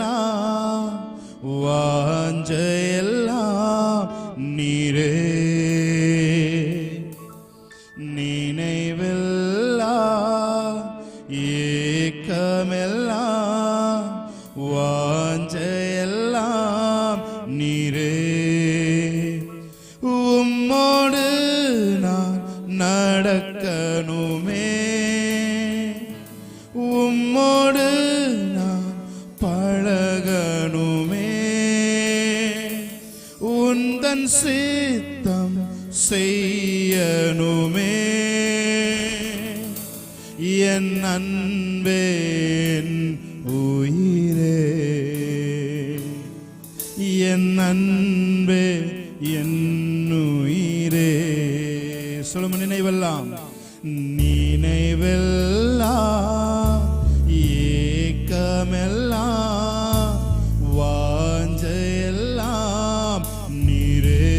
எல்லாம் வாஞ்சையெல்லாம் நீரே நினைவெல்லாம் ஏக்கமெல்லாம் வாஞ்சையெல்லாம் நீரே உம்மோடு நான் நடக்கணுமே உம்மோடு நான் பழகணுமே உந்தன் சித்தம் செய்யணுமே என் அன்பே என் உயிரே என் அன்பே என் உயிரே சொல்லும் நினைவெல்லாம் நினைவெல்லாம் ஏக்கமெல்லாம் வாஞ்சையெல்லாம் நீரே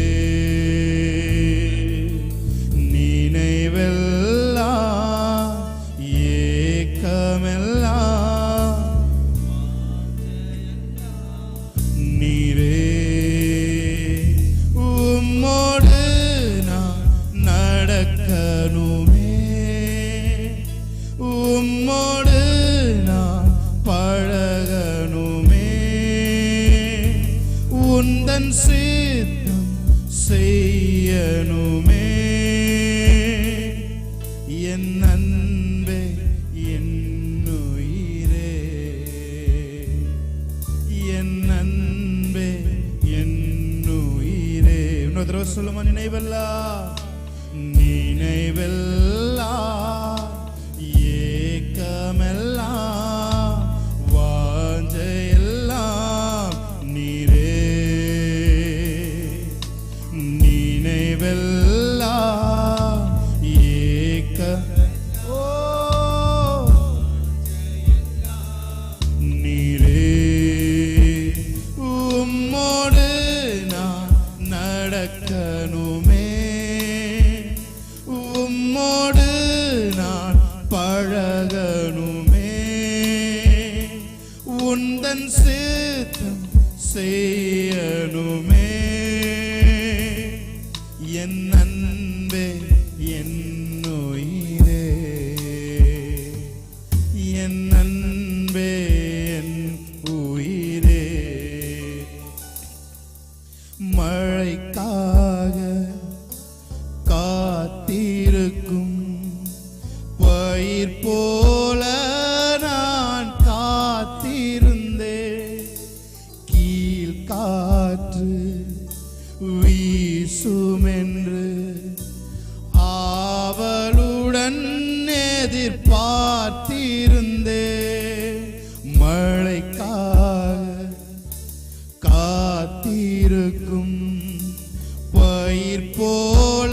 நினைவெல்லாம் ஏக்கமெல்லாம் நீரே உம்மோடு நான் நடக்கணுமே உம்மோடு நான் பழகணுமே உந்தன் சித்தம் செய்யணுமே என் அன்பே என் உயிரே என் அன்பே என் உயிரே இன்னொரு தடவை சொல்லுமா நினைவெல்லாம் நினைவெல்லாம் ஏக்கமெல்லாம் வாஞ்சையெல்லாம் நீரே நினைவெல்லாம் ஏக்க நீரே உம்மோடு நான் நடக்கணுமே உம்மோடு நான் பழகணுமே உந்தன் சித்தம் செய்யணுமே என் அன்பே என் உயிரே என் அன்பே என் உயிரே மழைக்காக காத்திருக்கும் பயிர் போல நான் காத்திருந்தேன் கீழ்காற்று வீசுமென்று ஆவலுடன் எதிர்பார்த்திருந்தேன் மழைக்காக காத்திருக்கும் பயிர் போல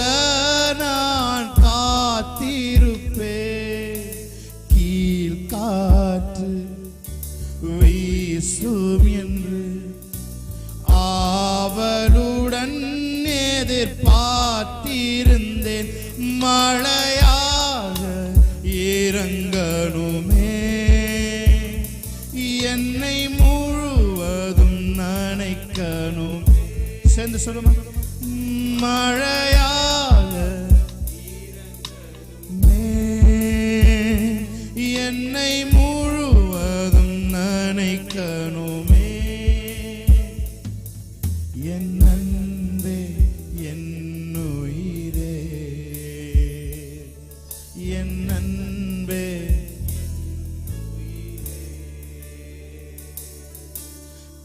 நான் காத்திருப்பேன் கீழ்காற்று வீசும் என்று ஆவலுடன் எதிர்பார்த்திருந்தேன் மழையாக இறங்கணுமே என்னை முழுவதும் நனைக்கணும் சேர்ந்து சொல்லுமா மழையாக என்னை முழுவதும் நனைக்கணுமே என் அன்பே என் உயிரே என் அன்பே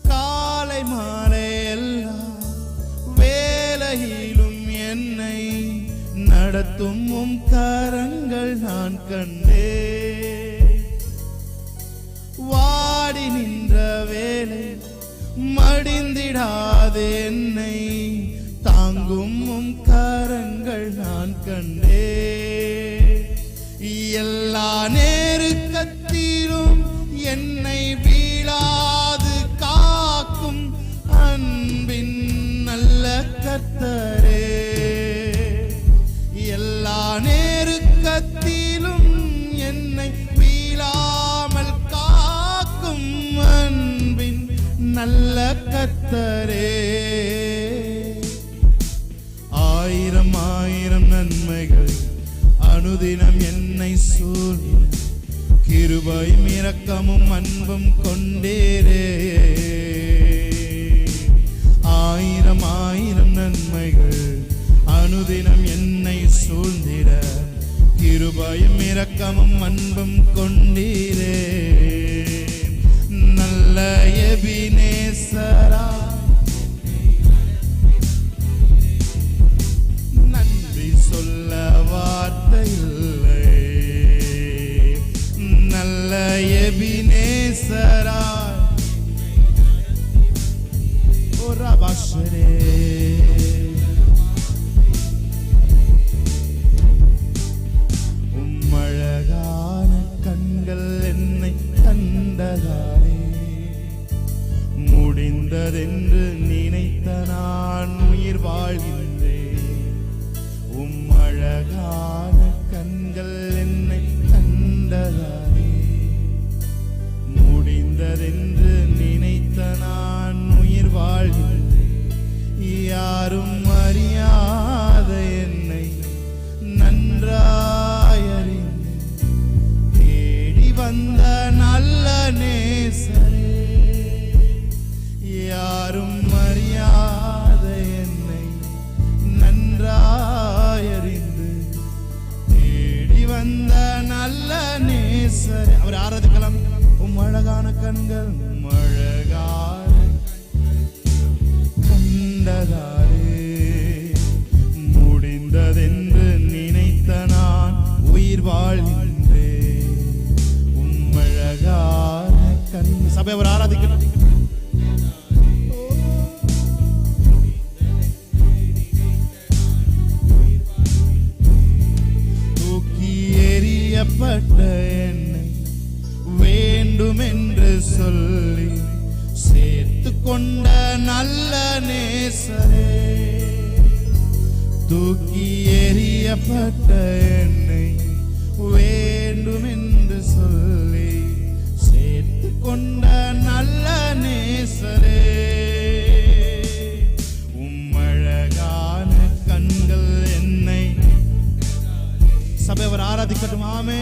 காலை மாலை எல்லாம் வேலையிலும் என்னை நடத்தும் உம் கரங்கள் நான் கண்டே வாடி நின்ற வேலை மடிந்திடாது என்னை தாங்கும் உம் கரங்கள் நான் கண்டே எல்லா நேருக்கத்திலும் என்னை வீழாது காக்கும் அன்பின் நல்ல கர்த்தரே எல்லா நேருக்கத்திலும் என்னை வீழாமல் காக்கும் அன்பின் நல்ல கர்த்தரே. ஆயிரம் ஆயிரம் நன்மைகள் அனுதினம் என்னை சூழ்ந்து கிருபையும் இரக்கமும் அன்பும் கொண்டீரே. ஆயிரம் ஆயிரம் நன்மைகள் அனுதினம் என்னை சூழ்ந்திட கிருபையும் இரக்கமும் அன்பும் கொண்டீரே. நல்ல எபினேசரா நன்றி சொல்ல வார்த்தை இல்லை. நல்ல எபினேசரா ஓரா பாஷரே. உம்மழகான கண்கள் என்னை கண்டதாரே. முடிந்ததென்று நினைத்த நான் உயிர் வாழ்கின்றேன். உம்மழகான கண்கள் என்னை கண்டதாரே. முடிந்ததென்று நினைத்த நான் உயிர் வாழ்கின்றேன். யாரும் அறியாத என்னை நன்றாயறிந்து தேடி வந்த நல்ல நேசரே. யாரும் அறியாத என்னை நன்றாயறிந்து தேடி வந்த நல்ல நேசரே. அவர் ஆராதிக்கலாம். உம் அழகான கண்கள் அழகான கண்டதாரே. முடிந்ததென்று நினைத்த நான் உயிர் வாழ்கின்றேன். உம் அழகான கண் சபை அவர் ஆராதிக்கலாம். பட்ட என்னை வேண்டும் என்று சொல்லி சேர்த்து கொண்ட நல்ல நேசரே. தூக்கி எறியப்பட்ட என்னை வேண்டும் என்று சொல்லி சேர்த்து கொண்ட நல்ல நேசரே. உம்மழகான கண்கள் என்னை சபை அவர் ஆராதிக்கட்டும். ஆமே.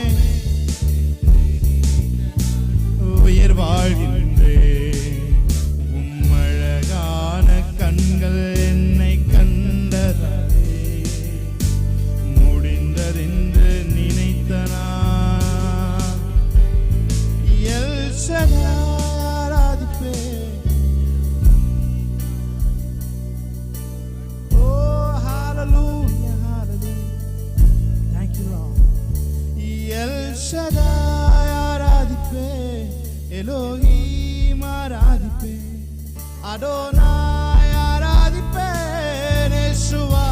உயிர் வாழ்கின்றேன். உம்மழகான கண்கள் என்னை கண்டதாரே. முடிந்ததென்று நினைத்த நான் எல் ஷடாய் ஆராதிப்பேன். ஓ ஹalleluya hallelujah. Thank you Lord. L Shaddai ஆராதிப்பேன். எலோஹிம் ஆராதிப்பேன். அடோனாய் ஆராதிப்பேன். யேசுவா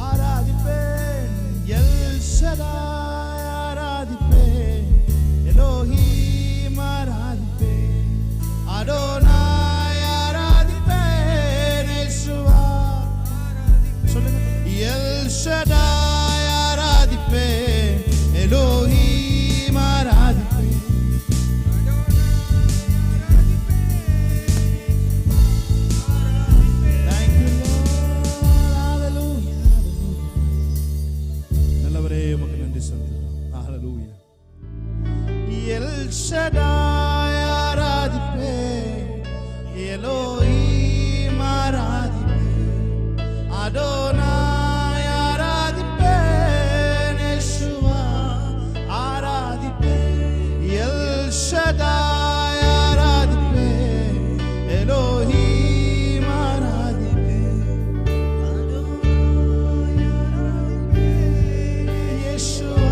ஆராதிப்பேன். எல் ஷடாய் ஆராதிப்பேன். எலோஹிம் ஆராதிப்பேன். அடோனாய் ஆராதிப்பேன். யேசுவா சொல்லுங்க. எல் ஷடாய் ஆராதிப்பேன். எலோஹிம் ஆராதிப்பேன். எல் ஷடாய் ஆராதிப்பேன். எலோஹிம் ஆராதிப்பேன். அடோனாய் ஆராதிப்பேன். யேசுவா ஆராதிப்பேன். எல் ஷடாய் ஆராதிப்பேன். எலோஹிம் ஆராதிப்பேன். அடோனாய் ஆராதிப்பேன். யேசுவா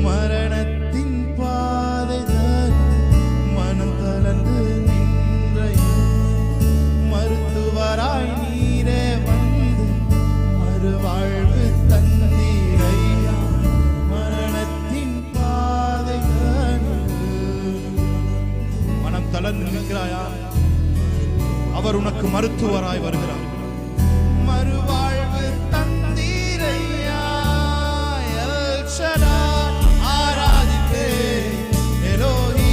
மரணத்தின் பாதைதான் மனம் தளர்ந்து நின்ற மருத்துவராய் நீரே வந்து மறுவாழ்வு தந்தீரையா. மரணத்தின் பாதைதான் மனம் தளர்ந்து நிற்கிறாயா? அவர் உனக்கு மருத்துவராய் வருகிறார். மறுவாழ்வு தந்தீரையா. எல் ஷடாய் ஆராதிப்பேன். Elohim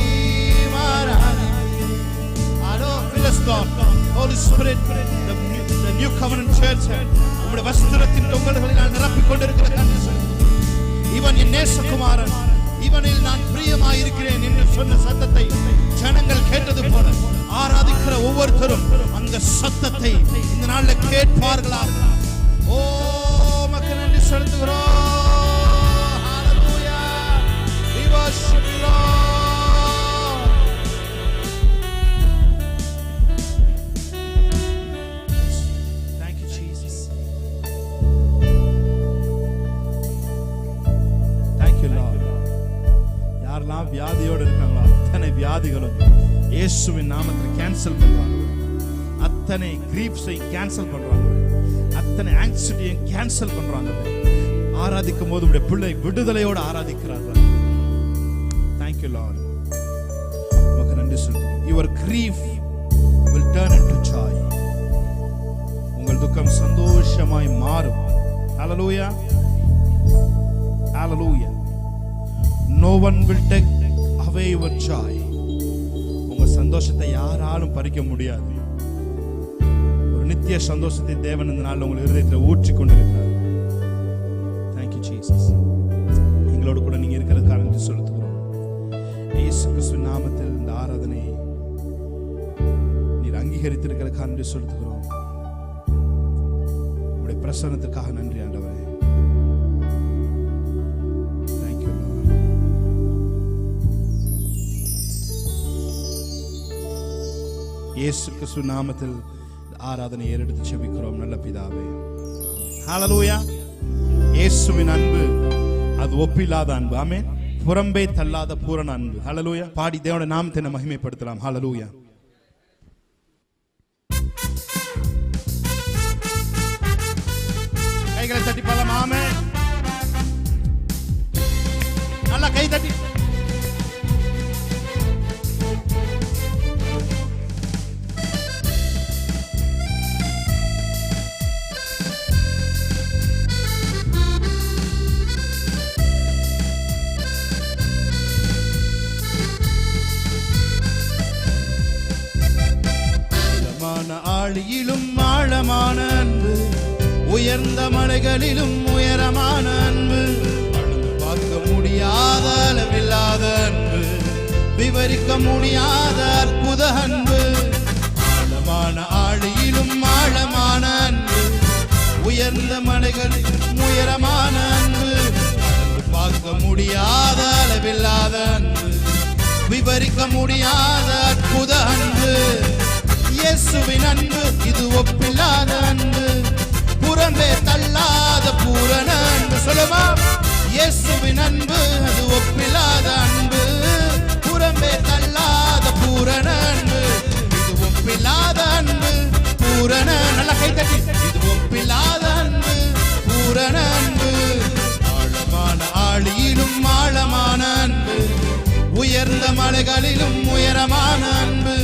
Spirit, the new covenant church, உம்முடைய வஸ்திரத்தின் தொங்கல்களினால் நிரப்பிக் கொண்டிருக்கிற கர்த்தர், இவன் என் நேசகுமாரன், இவனில் நான் பிரியமாய் இருக்கிறேன் என்று சொன்ன சத்தத்தை ஜனங்கள் கேட்டது போல ஆராதிக்கிற ஒவ்வொருத்தரும் அந்த சத்தத்தை இந்த நாள்ல கேட்பார்களாக. ஓ மக்கள் நன்றி செலுத்துகிறோம். Hallelujah. We worship you, Lord. Thank you, Jesus. Thank you, Lord. யாரெல்லாம் வியாதியோடு இருக்காங்களோ அத்தனை வியாதிகளும் இயேசுவின் நாமத்தில் கேன்சல் பண்றாங்க. அத்தனை கிரீப்ஸை கேன்சல் பண்றாங்க. அத்தனை ஆங்ஸைட்டியை கேன்சல் பண்றாங்க. ஆராதிக்கும் போது உடைய பிள்ளை விடுதலையோடு ஆராதிக்கிறார்கள். Thank you, Lord. உமக்கு நன்றி சொல்கிறேன். Your grief will turn into joy. உங்கள் துக்கம் சந்தோஷமாய் மாறும். Hallelujah. Hallelujah. No one will take away your joy. உங்க சந்தோஷத்தை யாராலும் பறிக்க முடியாது. ஒரு நித்திய சந்தோஷத்தை தேவன் இந்த நாள் உங்கள் இருதயத்தில் ஊற்றிக் கொண்டிருக்கிறார். Thank you, Jesus. எங்களோடு கூட நீங்க இருக்கிறதுக்காக நன்றி செலுத்துகிறோம். இயேசு கிறிஸ்துவின் நாமத்தில் இந்த ஆராதனை நீர் அங்கீகரித்திருக்கிறதுக்காக நன்றி செலுத்துகிறோம். உங்களுடைய பிரசன்னத்துக்காக நன்றி ஆண்டவரே. இயேசு கிறிஸ்து நாமத்தில் ஆராதனை ஏறெடுத்து ஜெபிக்கிறோம் நல்ல பிதாவே. ஹalleluya. இயேசுவின் அன்பு அது ஒப்பில்லாத அன்பு. ஆமென். புறம்பே தள்ளாத பூரண அன்பு. ஹalleluya. பாடி தேவனுடைய நாமத்தை மகிமைப்படுத்தலாம். ஹalleluya. கைகளை தட்டி பாடலாம். ஆமென். நல்ல கை தட்டி. ஆழியிலும் ஆழமான அன்பு, உயர்ந்த மலைகளிலும் உயரமான அன்பு, பார்க்க முடியாத அளவில்லாத அன்பு, விவரிக்க முடியாத அற்புத அன்பு. ஆழமான ஆழியிலும் ஆழமான அன்பு, உயர்ந்த மலைகளிலும் உயரமான அன்பு, பார்க்க முடியாத அளவில்லாத அன்பு, விவரிக்க முடியாத அற்புத அன்பு. இயேசுவின் அன்பு இது ஒப்பில்லாத அன்பு, புறம்பே தள்ளாத பூரண அன்பு. சொல்லுமா, இயேசுவின் அன்பு அது ஒப்பில்லாத அன்பு, புறம்பே தள்ளாத பூரண அன்பு. இது ஒப்பில்லாத அன்பு, பூரண. நல்ல கை தட்டி. இது ஒப்பில்லாத அன்பு, பூரண அன்பு. ஆழமான ஆழியிலும் ஆழமான அன்பு, உயர்ந்த மலைகளிலும் உயரமான அன்பு,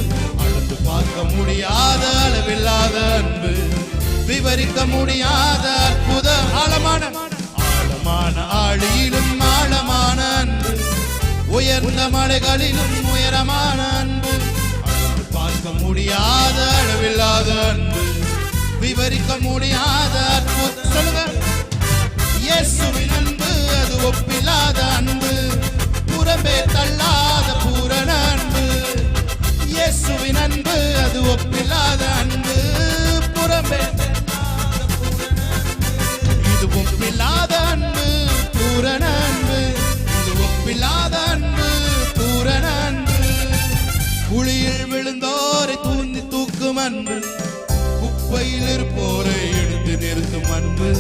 பார்க்க முடியாத அளவில்லாத அன்பு, விவரிக்க முடியாத அற்புத ஆழமான ஆழமான ஆழியிலும் ஆழமான அன்பு, உயர்ந்த மலைகளிலும் உயரமான அன்பு, பார்க்க முடியாத அளவில்லாத அன்பு, விவரிக்க முடியாத அற்புத. சொல்லுங்க, இயேசுவின் அன்பு அது ஒப்பில்லாத அன்பு, புறம்பே தள்ளாத பூரண அன்பு. இயேசுவின் அன்பு அது ஒப்பில்லாத அன்பு, புறம்பே இது ஒப்பில்லாத அன்பு, பூரண அன்பு. இது ஒப்பில்லாத அன்பு, பூரண அன்பு. குழியில் விழுந்தோரை தூண்டி தூக்கும் அன்பு, குப்பையில் இருப்போரை எடுத்து நிறுத்தும் அன்பு.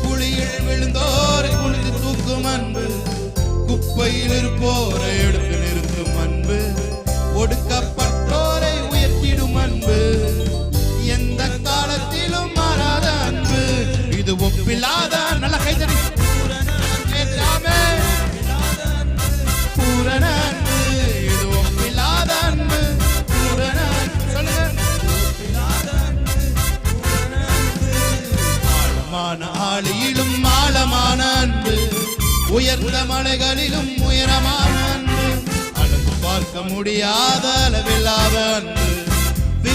குழியில் விழுந்தோரை குனிந்து தூக்கும் அன்பு, குப்பையில் இருப்போரை எடுத்து நிறுத்தும் அன்பு. ஒடுக்கப்பட்டோரை உயர்த்திடும் அன்பு, எந்த காலத்திலும் மாறாத அன்பு. இது ஒப்பில்லாத. நல்ல கைதடி. பூரண அன்பு, இது ஒப்பில்லாத அன்பு, பூரண அன்பு. சொல்லுங்க, ஆழமான ஆழியிலும் ஆழமான அன்பு, உயர்ந்த மலைகளிலும் உயரமான அன்பு, பார்க்க முடியாத அளவில்லாத அன்பு,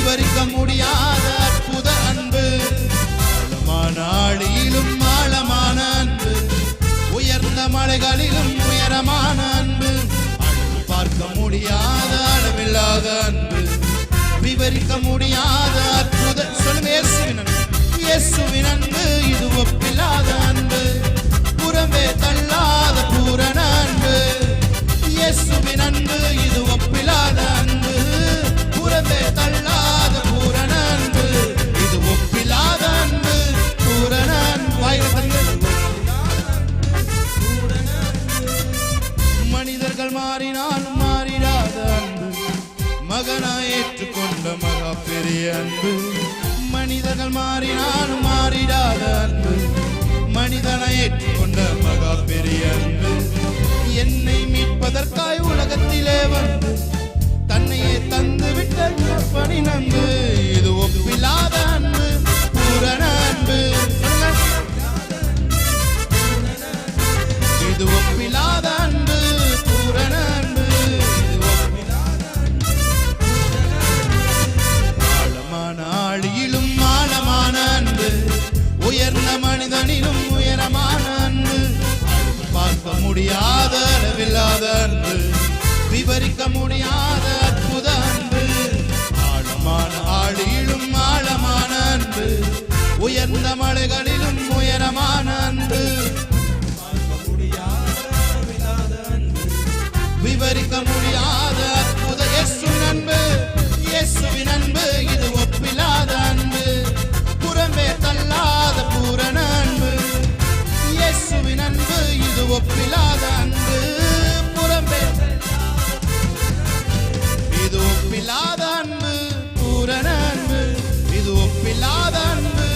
விவரிக்க முடியாத அற்புத அன்பு, ஆழமான ஆழியிலும் ஆழமான அன்பு, உயர்ந்த மலைகளிலும் உயரமான அன்பு, பார்க்க முடியாத அளவில்லாத அன்பு, விவரிக்க முடியாத அற்புத. சொல்லுங்க, இயேசுவின் அன்பு. இயேசுவின் அன்பு இது ஒப்பில்லாத அன்பு, புறம்பே தள்ளாத பூரண அன்பு. இயேசுவின் அன்பு இது ஒப்பில்லாத அன்பு, புறம்பே தள்ளாத பூரண அன்பு. இது ஒப்பில்லாத அன்பு, பூரண அன்பு. மனிதர்கள் மாறினாலும் மாறிடாத அன்பு, மகனாய் ஏற்றுக்கொண்ட மகா பெரிய அன்பு. மனிதர்கள் மாறினாலும் மாறிடாத அன்பு, மனிதனை ஏற்றுக்கொண்ட மகா பெரிய அன்பு. என்னை மீட்பதற்காய் உலகத்திலே வந்து தன்னையே தந்து விட்ட பணி நன்பு. இது ஒப்பில்லாத அன்பு, பூரண அன்பு. இது ஒப்பில்லாத அன்பு, பூரண அன்பு. ஆழமான ஆழியிலும் ஆழமான அன்பு, உயர்ந்த மனிதனிலும் உயரமான அன்பு, பார்க்க முடியாத அளவில்லாத அன்பு, விவரிக்க முடியாத அற்புத அன்பு. ஆழமான ஆழியிலும் ஆழமான அன்பு, உயர்ந்த மலைகளிலும் உயரமான அன்பு, விவரிக்க முடியாத அற்புத. இயேசுவின் அன்பு, இயேசுவின் அன்பு இது ஒப்பில்லாத அன்பு, புறம்பே தள்ளாத பூரண அன்பு. இயேசுவின் அன்பு இது ஒப்பில்லாத அன்பு, புறம்பே இது ஒப்பில்லாத அன்பு, பூரண அன்பு. இது ஒப்பில்லாத அன்பு.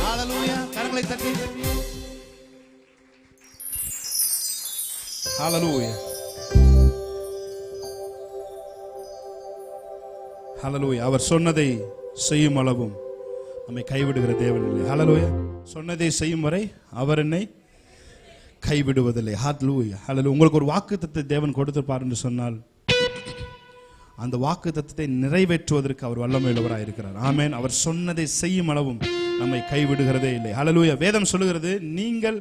ஹல்லேலூயா. கரங்களை தட்டி ஹல்லேலூயா. ஹல்லேலூயா. அவர் சொன்னதை செய்யும் அளவும் நம்மை கைவிடுகிற தேவன் இல்லை. ஹல்லேலூயா. சொன்னதை செய்யும் வரை அவர் என்னை கைவிடுவதில்லை. ஹல்லேலூயா. ஹல்லேலூயா. உங்களுக்கு ஒரு வாக்குத்தத்தத்தை தேவன் கொடுத்திருப்பார் என்று சொன்னால் அந்த வாக்குத்தத்தத்தை நிறைவேற்றுவதற்கு அவர் வல்லமையுள்ளவராக இருக்கிறார். ஆமென். அவர் சொன்னதை செய்யும் அளவும் நம்மை கைவிடுகிறதே இல்லை. ஹல்லேலூயா. வேதம் சொல்லுகிறது, நீங்கள்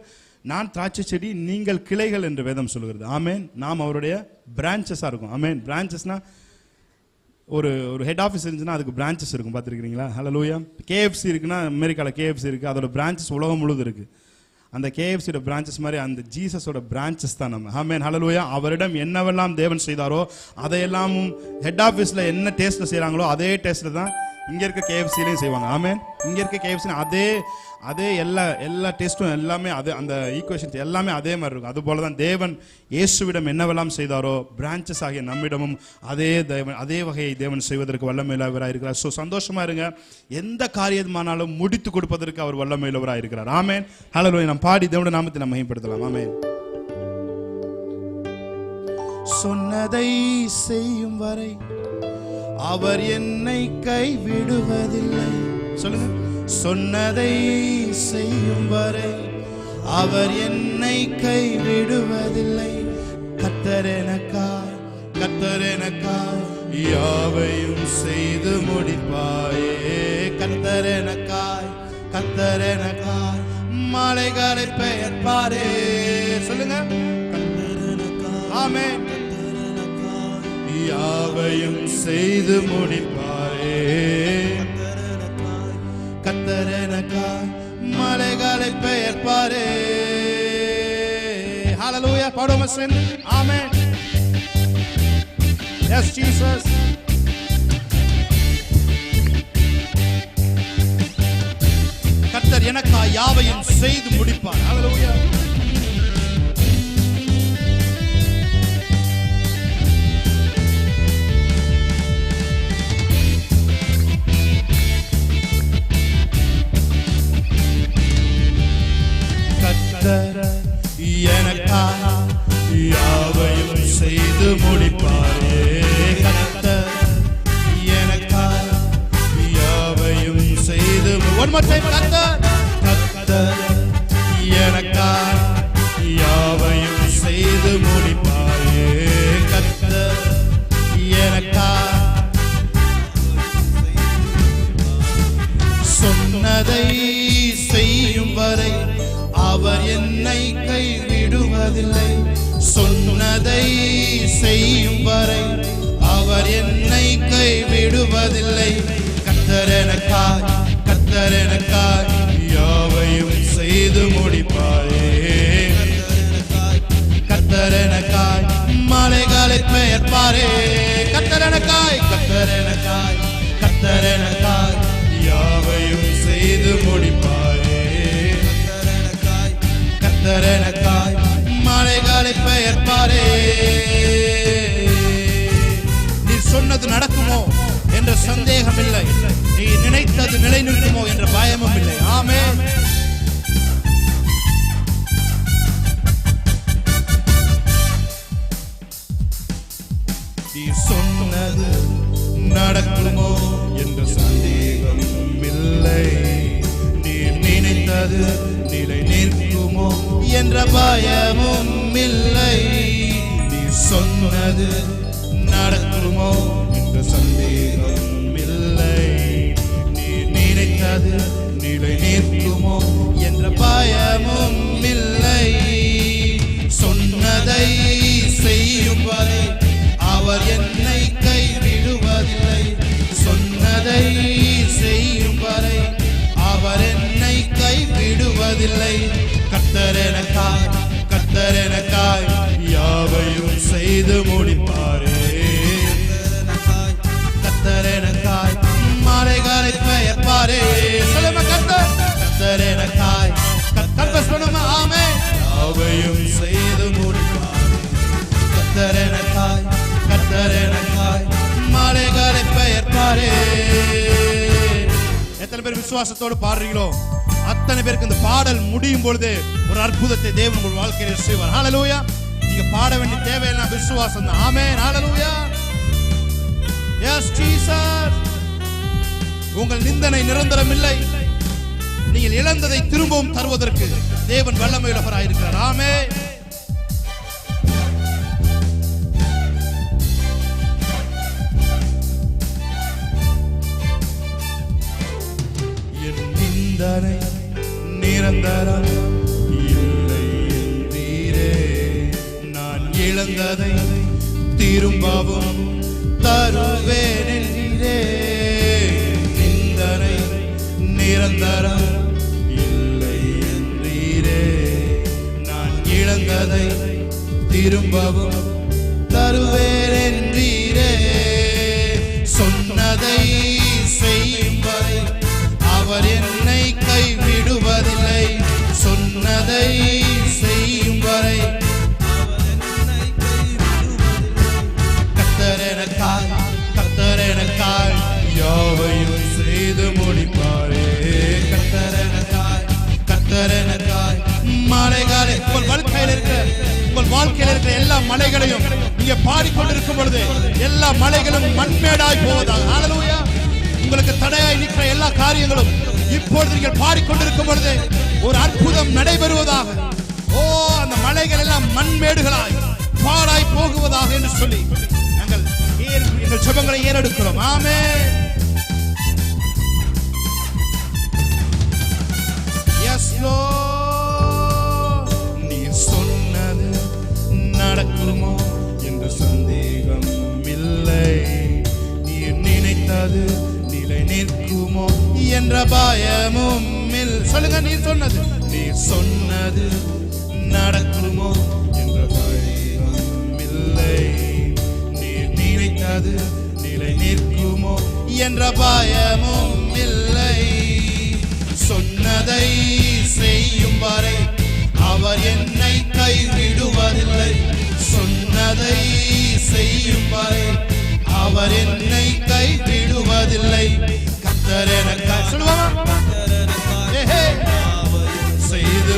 நான் திராட்சை செடி, நீங்கள் கிளைகள் என்று வேதம் சொல்லுகிறது. ஆமென். நாம் அவருடைய பிரான்ச்சஸாக இருக்கும். ஆமென். பிரான்ச்சஸ்னா ஒரு ஹெட் ஆஃபீஸ் இருந்துச்சுன்னா அதுக்கு பிரான்ச்சஸ் இருக்கும், பார்த்துருக்கிறீங்களா? ஹல்லேலூயா. கேஎஃப்சி இருக்குன்னா அமெரிக்காவில் கேஎஃப்சி இருக்குது, அதோட பிரான்ச்சஸ் உலகம் முழுவதும் இருக்குது. அந்த கேஎஃப்சியோட பிரான்ச்சஸ் மாதிரி அந்த ஜீசஸோட பிரான்ச்சஸ் தான் நம்ம. ஆமென். ஹல்லேலூயா. அவரிடம் என்னவெல்லாம் தேவன் செய்தாரோ அதையெல்லாமும் ஹெட் ஆஃபீஸில் என்ன டேஸ்ட்டில் செய்கிறாங்களோ அதே டேஸ்ட்டில் தான் இங்கே இருக்க கேஎஃப்சிலையும் செய்வாங்க. ஆமென். இங்கே இருக்க கேஎஃப்சி அதே எல்லா டேஸ்ட்டும் எல்லாமே அதே, அந்த ஈக்குவேஷன்ஸ் எல்லாமே அதே மாதிரி இருக்கும். அதுபோல தான் தேவன் இயேசுவிடம் என்னவெல்லாம் செய்தாரோ பிரான்ச்சஸ் ஆகிய நம்மிடமும் அதே வகையை தேவன் செய்வதற்கு வல்லமையுள்ளவராக இருக்கிறார். ஸோ சந்தோஷமா இருங்க. எந்த காரியமானாலும் முடித்து கொடுப்பதற்கு அவர் வல்லமையுள்ளவராக இருக்கிறார். ஆமென். ஹல்லேலூயா. நாம் பாடி தேவனுடைய நாமத்தை நாம் மகிமைப்படுத்தலாம். ஆமென். சொன்னதை செய்யும் வரை அவர் என்னை கைவிடுவதில்லை. சொல்லுங்க. சொன்னதை செய்யும் வரை அவர் என்னை கைவிடுவதில்லை. கர்த்தர் எனக்காய் யாவையும் செய்து முடிப்பாயே. கர்த்தர் எனக்காய் மலைகளை பெயர்ப்பாரே. சொல்லுங்க. ஆமென். யாவையும் செய்து முடிப்பாரே. கர்த்தர் எனக்காய் மலைகளை பெயர்ப்பாரே. ஹல்லேலூயா. பாடுவோமா சேர்ந்து? ஆமென். Yes Jesus. கர்த்தர் எனக்காய் யாவையும் செய்து முடிப்பார். ஹல்லேலூயா. எனக்காக யாவையும் செய்து முடிப்பாரே. கர்த்தர் எனக்காக யாவையும் செய்து. one more time. கர்த்தர் எனக்காக யாவையும் செய்து முடிப்பாரே. கர்த்தர் எனக்காக சொன்னதை செய்யும் வரை அவர் என்னை கைவிடுவதில்லை. கர்த்தர் எனக்காய் யாவையும் செய்து முடிப்பாரே. கர்த்தர் எனக்காய் மலைகளை பெயர்ப்பாரே. கர்த்தர் எனக்காய் யாவையும் செய்து முடிப்பாரே. கர்த்தர் எனக்காய் மலைகளை பெயர்ப்பாரே. நீ சொன்னது நடக்குமோ என்ற சந்தேகம் இல்லை. நீ நினைத்தது நிலைநிற்குமோ என்ற பயமும் இல்லை. ஆமென். நீ சொன்னது நடக்குமோ என்ற சந்தேகம் இல்லை. நீ நினைத்தது நிலை நிற்குமோ என்ற பயமும் இல்லை. நீ சொன்னது நடக்குமோ என்ற சந்தேகம் இல்லை. நீ நினைத்தது நிலை நிற்குமோ என்ற பயமும் இல்லை. சொன்னதை செய்யும் வரை அவர் என்னை கைவிடுவதில்லை. சொன்னதை செய்யும் வரை அவர் என்னை கைவிடுவதில்லை. கர்த்தர் எனக்காய் யாவையும் செய்து முடிப்பாரே. கர்த்தர் எனக்காய் மலைகளை பெயர்ப்பாரே. சொல்லுங்க கர்த்தர் எனக்காய் சொல்லுங்க. ஆமென். யாவையும் செய்து முடிப்பாரே. கர்த்தர் எனக்காய் மலைகளை பெயர்ப்பாரே. எத்தனை பேர் விசுவாசத்தோடு பாடுறீங்களோ அத்தனை பேருக்கு இந்த பாடல் முடியும் பொழுது ஒரு அற்புதத்தை தேவன் உங்கள் வாழ்க்கையில் செய்வார். ஹல்லேலூயா. நீங்க பாட வேண்டிய தேவையெல்லாம் விசுவாசம் தான். ஆமென். ஹல்லேலூயா. Yes Jesus. உங்கள் நிந்தனை நிரந்தரம் இல்லை. நீங்கள் இழந்ததை திரும்பவும் தருவதற்கு தேவன் வல்லமையுள்ளவராய் இருக்கிறார். ஆமென். நிந்தனை நிரந்தரம் இல்லை என்றீரே. நான் இழந்ததை திரும்பவும் தருவேன் என்றீரே. நிந்தனை நிரந்தரம் இல்லை என்றீரே. நான் இழந்ததை திரும்பவும் தருவேன் என்றீரே. சொன்னதை செய்யும் வரை அவர் என்னை கைவிடுவதில்லை. சொன்னதை செய்யும் வரை அவர் என்னை கைவிடுவதில்லை. கர்த்தர் எனக்காய் யாவையும் செய்து முடிப்பாரே. கர்த்தர் எனக்காய் மலைகளை உங்கள் வாழ்க்கையில் இருக்கிற எல்லா மலைகளையும் நீங்க பாடிக்கொண்டிருக்கும் பொழுது எல்லா மலைகளும் மண்மேடாய் போவதாக. ஹல்லேலூயா. உங்களுக்கு தடையாய் நிற்கிற எல்லா காரியங்களும் இப்பொழுது நீங்கள் பாடிக்கொண்டிருக்கும் பொழுது ஒரு அற்புதம் நடைபெறுவதாக. ஓ, அந்த மலைகள் எல்லாம் மண்மேடுகளாய் பாழாய் போகுவதாக என்று சொல்லி எங்கள் ஜெபங்களை ஏறெடுக்கிறோம். ஆமென். S Lord. நீ சொன்னது நடக்குமோ என்ற சந்தேகம் இல்லை. நீ நினைத்தது நிலை நிற்குமோ என்ற பயமும் இல்லை. சொல்லுங்க. நீ சொன்னது நடக்குமோ என்ற பயமும் இல்லை. நீ நினைத்தது நிலை நிற்குமோ என்ற பயமும் இல்லை. சொன்னதை செய்யும் வரை அவர் என்னை கைவிடுவதில்லை. சொன்னதை செய்யும் வரை அவர் என்னை கைவிடுவதில்லை. கர்த்தர் எனக்காய் சொல்லுவாங்க செய்து